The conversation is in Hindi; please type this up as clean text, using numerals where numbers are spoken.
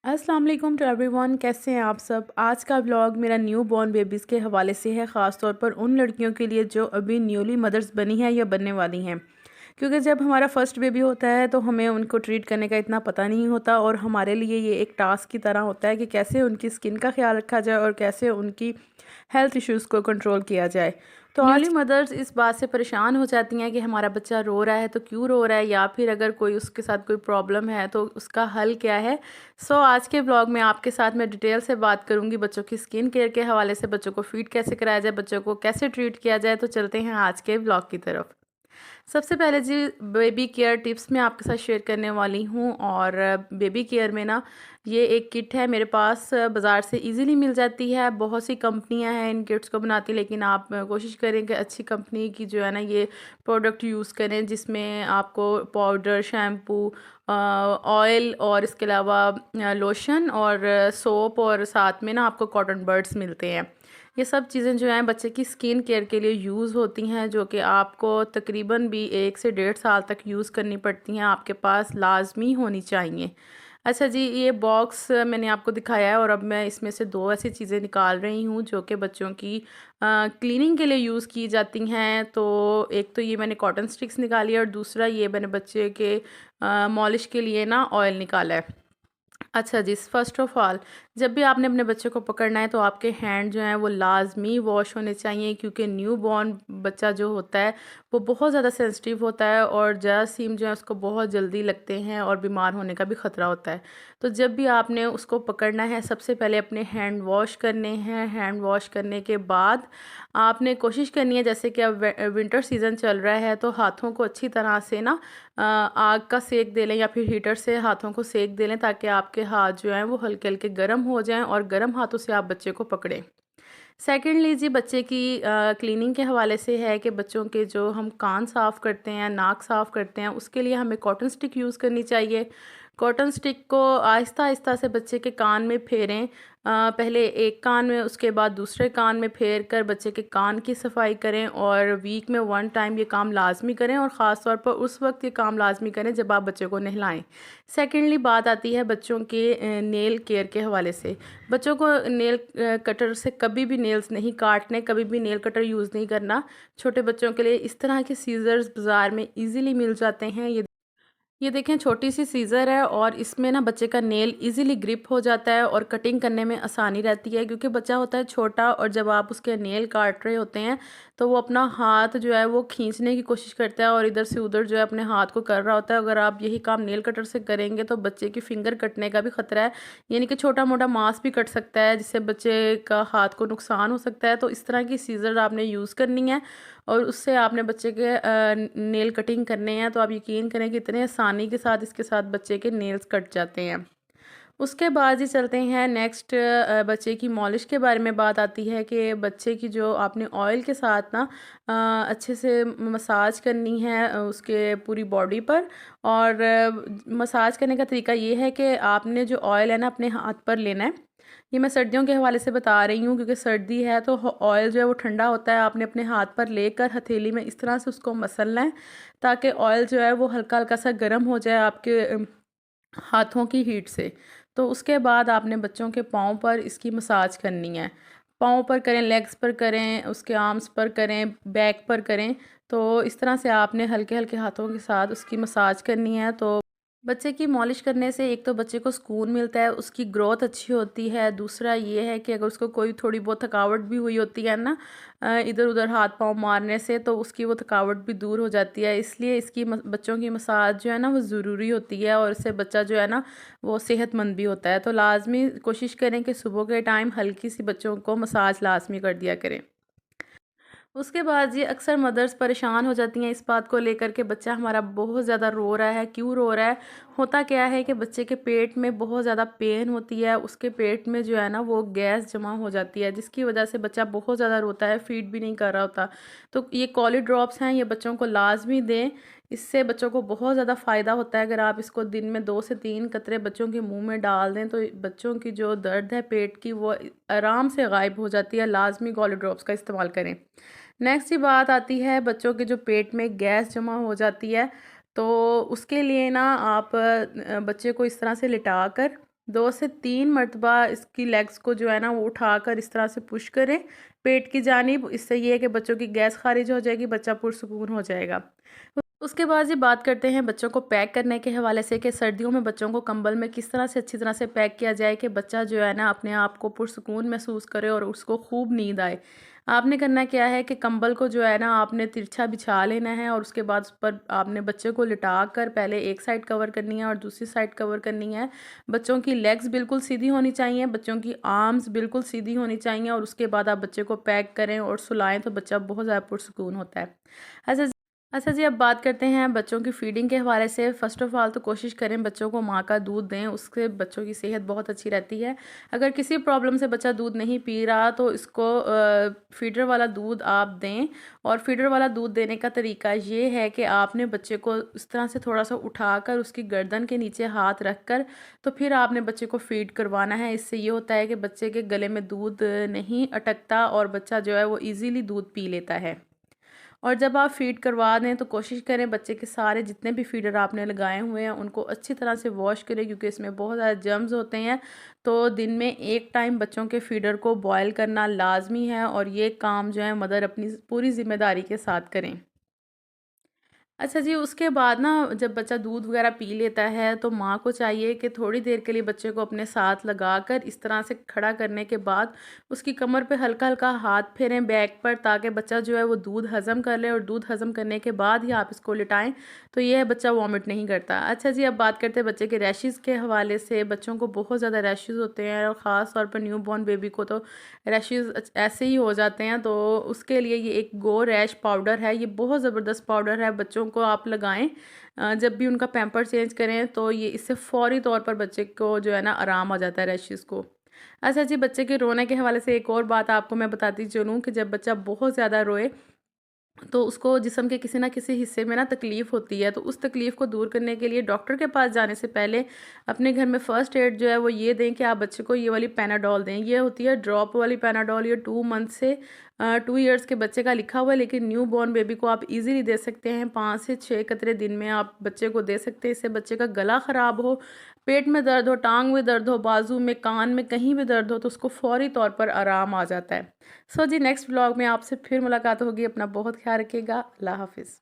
अस्सलाम वालेकुम टू एवरीवन। कैसे हैं आप सब। आज का व्लॉग मेरा न्यू बॉर्न बेबीज़ के हवाले से है, ख़ास तौर पर उन लड़कियों के लिए जो अभी न्यूली मदर्स बनी हैं या बनने वाली हैं। क्योंकि जब हमारा फ़र्स्ट बेबी होता है तो हमें उनको ट्रीट करने का इतना पता नहीं होता और हमारे लिए ये एक टास्क की तरह होता है कि कैसे उनकी स्किन का ख्याल रखा जाए और कैसे उनकी हेल्थ इश्यूज़ को कंट्रोल किया जाए। तो न्यूली मदर्स इस बात से परेशान हो जाती हैं कि हमारा बच्चा रो रहा है तो क्यों रो रहा है, या फिर अगर कोई उसके साथ कोई प्रॉब्लम है तो उसका हल क्या है। आज के ब्लॉग में आपके साथ मैं डिटेल से बात करूंगी बच्चों की स्किन केयर के हवाले से, बच्चों को फीड कैसे कराया जाए, बच्चों को कैसे ट्रीट किया जाए। तो चलते हैं आज के ब्लॉग की तरफ। सबसे पहले जी, बेबी केयर टिप्स मैं आपके साथ शेयर करने वाली हूँ। और बेबी केयर में ना ये एक किट है मेरे पास, बाज़ार से इजीली मिल जाती है। बहुत सी कंपनियां हैं इन किट्स को बनाती, लेकिन आप कोशिश करें कि अच्छी कंपनी की जो है ना ये प्रोडक्ट यूज़ करें, जिसमें आपको पाउडर, शैम्पू, ऑयल और इसके अलावा लोशन और सोप, और साथ में ना आपको कॉटन बड्स मिलते हैं। ये सब चीज़ें जो हैं बच्चे की स्किन केयर के लिए यूज़ होती हैं, जो कि आपको तकरीबन भी 1 से 1.5 साल तक यूज़ करनी पड़ती हैं, आपके पास लाजमी होनी चाहिए। अच्छा जी, ये बॉक्स मैंने आपको दिखाया है और अब मैं इसमें से दो ऐसी चीज़ें निकाल रही हूँ जो कि बच्चों की क्लीनिंग के लिए यूज़ की जाती हैं। तो एक तो ये मैंने कॉटन स्टिक्स निकाली है और दूसरा ये मैंने बच्चे के मॉलिश के लिए ना ऑयल निकाला है। अच्छा जी, फ़र्स्ट ऑफ़ ऑल, जब भी आपने अपने बच्चे को पकड़ना है तो आपके हैंड जो हैं वो लाज़मी वॉश होने चाहिए, क्योंकि न्यू बॉर्न बच्चा जो होता है वो बहुत ज़्यादा सेंसिटिव होता है और जरासीम जो है उसको बहुत जल्दी लगते हैं और बीमार होने का भी ख़तरा होता है। तो जब भी आपने उसको पकड़ना है, सबसे पहले अपने हैंड वॉश करने हैं। हैंड वॉश करने के बाद आपने कोशिश करनी है, जैसे कि अब विंटर सीज़न चल रहा है, तो हाथों को अच्छी तरह से ना आग का सेक दे लें या फिर हीटर से हाथों को सेक दे लें, ताकि आपके हाथ जो हैं वो हल्के हल्के गर्म हो जाएं और गर्म हाथों से आप बच्चे को पकड़ें। सेकेंडली जी, बच्चे की क्लीनिंग के हवाले से है कि बच्चों के जो हम कान साफ़ करते हैं, नाक साफ़ करते हैं, उसके लिए हमें कॉटन स्टिक यूज़ करनी चाहिए। कॉटन स्टिक को आहिस्ता आहिस्ता से बच्चे के कान में फेरें। पहले एक कान में, उसके बाद दूसरे कान में फेर कर बच्चे के कान की सफाई करें, और वीक में 1 टाइम ये काम लाजमी करें, और ख़ास तौर पर उस वक्त ये काम लाजमी करें जब आप बच्चे को नहलाएं। सेकेंडली बात आती है बच्चों के नेल केयर के हवाले से। बच्चों को नेल कटर से कभी भी नेल्स नहीं काटने, कभी भी नेल कटर यूज़ नहीं करना। छोटे बच्चों के लिए इस तरह के सीज़र्स बाज़ार में इजीली मिल जाते हैं। ये देखें, छोटी सी सीज़र है और इसमें ना बच्चे का नेल इजीली ग्रिप हो जाता है और कटिंग करने में आसानी रहती है, क्योंकि बच्चा होता है छोटा और जब आप उसके नेल काट रहे होते हैं तो वो अपना हाथ जो है वो खींचने की कोशिश करता है और इधर से उधर जो है अपने हाथ को कर रहा होता है। अगर आप यही काम नेल कटर से करेंगे तो बच्चे की फिंगर कटने का भी ख़तरा है, यानी कि छोटा मोटा मांस भी कट सकता है, जिससे बच्चे का हाथ को नुकसान हो सकता है। तो इस तरह की सीज़र आपने यूज़ करनी है और उससे आपने बच्चे के नेल कटिंग करने हैं। तो आप यकीन करें कि इतने आसानी के साथ इसके साथ बच्चे के नेल्स कट जाते हैं। उसके बाद ही चलते हैं नेक्स्ट, बच्चे की मॉलिश के बारे में बात आती है कि बच्चे की जो आपने ऑयल के साथ ना अच्छे से मसाज करनी है उसके पूरी बॉडी पर। और मसाज करने का तरीका ये है कि आपने जो ऑयल है ना अपने हाथ पर लेना है। ये मैं सर्दियों के हवाले से बता रही हूँ, क्योंकि सर्दी है तो ऑयल जो है वो ठंडा होता है। आपने अपने हाथ पर लेकर हथेली में इस तरह से उसको मसलना है, ताकि ऑयल जो है वो हल्का हल्का सा गर्म हो जाए आपके हाथों की हीट से। तो उसके बाद आपने बच्चों के पाँव पर इसकी मसाज करनी है। पाँव पर करें, लेग्स पर करें, उसके आर्म्स पर करें, बैक पर करें। तो इस तरह से आपने हल्के हल्के हाथों के साथ उसकी मसाज करनी है। तो बच्चे की मॉलिश करने से एक तो बच्चे को सुकून मिलता है, उसकी ग्रोथ अच्छी होती है। दूसरा ये है कि अगर उसको कोई थोड़ी बहुत थकावट भी हुई होती है ना इधर उधर हाथ पांव मारने से, तो उसकी वो थकावट भी दूर हो जाती है। इसलिए इसकी बच्चों की मसाज जो है ना वो ज़रूरी होती है, और इससे बच्चा जो है ना वो सेहतमंद भी होता है। तो लाजमी कोशिश करें कि सुबह के टाइम हल्की सी बच्चों को मसाज लाजमी कर दिया करें। उसके बाद ये अक्सर मदर्स परेशान हो जाती हैं इस बात को लेकर के बच्चा हमारा बहुत ज़्यादा रो रहा है, क्यों रो रहा है। होता क्या है कि बच्चे के पेट में बहुत ज़्यादा पेन होती है, उसके पेट में जो है ना वो गैस जमा हो जाती है, जिसकी वजह से बच्चा बहुत ज़्यादा रोता है, फीड भी नहीं कर रहा होता। तो ये कॉली ड्रॉप्स हैं, ये बच्चों को लाजमी दें। इससे बच्चों को बहुत ज़्यादा फ़ायदा होता है। अगर आप इसको दिन में 2 से 3 कतरे बच्चों के मुंह में डाल दें तो बच्चों की जो दर्द है पेट की वो आराम से गायब हो जाती है। लाजमी कॉली ड्रॉप्स का इस्तेमाल करें। नेक्स्ट ही बात आती है बच्चों के जो पेट में गैस जमा हो जाती है, तो उसके लिए ना आप बच्चे को इस तरह से लिटा कर 2 से 3 मरतबा इसकी लेग्स को जो है ना वो उठाकर इस तरह से पुश करें पेट की जानिब। इससे ये है कि बच्चों की गैस खारिज हो जाएगी, बच्चा पुरसुकून हो जाएगा। उसके बाद ये बात करते हैं बच्चों को पैक करने के हवाले से कि सर्दियों में बच्चों को कंबल में किस तरह से अच्छी तरह से पैक किया जाए कि बच्चा जो है ना अपने आप को पुरसुकून महसूस करे और उसको खूब नींद आए। आपने करना क्या है कि कंबल को जो है ना आपने तिरछा बिछा लेना है और उसके बाद उस पर आपने बच्चे को लिटा कर पहले एक साइड कवर करनी है और दूसरी साइड कवर करनी है। बच्चों की लेग्स बिल्कुल सीधी होनी चाहिए, बच्चों की आर्म्स बिल्कुल सीधी होनी चाहिए और उसके बाद आप बच्चे को पैक करें और सुलाएं तो बच्चा बहुत ज़्यादा पुरसुकून होता है। अच्छा अच्छा जी, अब बात करते हैं बच्चों की फ़ीडिंग के हवाले से। फ़र्स्ट ऑफ़ ऑल तो कोशिश करें बच्चों को माँ का दूध दें, उससे बच्चों की सेहत बहुत अच्छी रहती है। अगर किसी प्रॉब्लम से बच्चा दूध नहीं पी रहा तो इसको फ़ीडर वाला दूध आप दें। और फ़ीडर वाला दूध देने का तरीका ये है कि आपने बच्चे को इस तरह से थोड़ा-सा उठाकर उसकी गर्दन के नीचे हाथ रख कर तो फिर आपने बच्चे को फ़ीड करवाना है। इससे ये होता है कि बच्चे के गले में दूध नहीं अटकता और बच्चा जो है वो ईज़िली दूध पी लेता है। और जब आप फ़ीड करवा दें तो कोशिश करें बच्चे के सारे जितने भी फ़ीडर आपने लगाए हुए हैं उनको अच्छी तरह से वॉश करें, क्योंकि इसमें बहुत ज़्यादा जर्म्स होते हैं। तो दिन में एक टाइम बच्चों के फ़ीडर को बॉयल करना लाजमी है और ये काम जो है मदर अपनी पूरी ज़िम्मेदारी के साथ करें। अच्छा जी, उसके बाद ना जब बच्चा दूध वग़ैरह पी लेता है तो माँ को चाहिए कि थोड़ी देर के लिए बच्चे को अपने साथ लगाकर इस तरह से खड़ा करने के बाद उसकी कमर पे हल्का-हल्का हाथ फेरें बैक पर, ताकि बच्चा जो है वो दूध हज़म कर ले और दूध हज़म करने के बाद ही आप इसको लिटाएँ, तो ये है बच्चा वॉमिट नहीं करता। अच्छा जी, अब बात करते हैं बच्चे के रैशेज़ के हवाले से। बच्चों को बहुत ज़्यादा रैशेज़ होते हैं और ख़ास तौर पर न्यू बॉर्न बेबी को तो रैशेज़ ऐसे ही हो जाते हैं। तो उसके लिए ये एक गो रैश पाउडर है, ये बहुत ज़बरदस्त पाउडर है, बच्चों को आप लगाएं जब भी उनका पैम्पर चेंज करें तो ये इससे फ़ौरी तौर पर बच्चे को जो है ना आराम आ जाता है रैशेज़ को। अच्छा जी, बच्चे के रोने के हवाले से एक और बात आपको मैं बताती चलूँ कि जब बच्चा बहुत ज़्यादा रोए तो उसको जिस्म के किसी ना किसी हिस्से में ना तकलीफ़ होती है, तो उस तकलीफ़ को दूर करने के लिए डॉक्टर के पास जाने से पहले अपने घर में फ़र्स्ट एड जो है वो ये दें कि आप बच्चे को ये वाली पैनाडोल दें। ये होती है ड्रॉप वाली पैनाडोल, ये 2 मंथ से 2 इयर्स के बच्चे का लिखा हुआ है, लेकिन न्यू बॉर्न बेबी को आप ईज़िली दे सकते हैं। 5 से 6 कतरे दिन में आप बच्चे को दे सकते हैं। इससे बच्चे का गला ख़राब हो, पेट में दर्द हो, टाँग में दर्द हो, बाजू में, कान में कहीं भी दर्द हो तो उसको फ़ौरी तौर पर आराम आ जाता है। सो जी, नेक्स्ट व्लॉग में आपसे फिर मुलाकात होगी। अपना बहुत ख्याल रखिएगा। अल्लाह हाफ़िज़।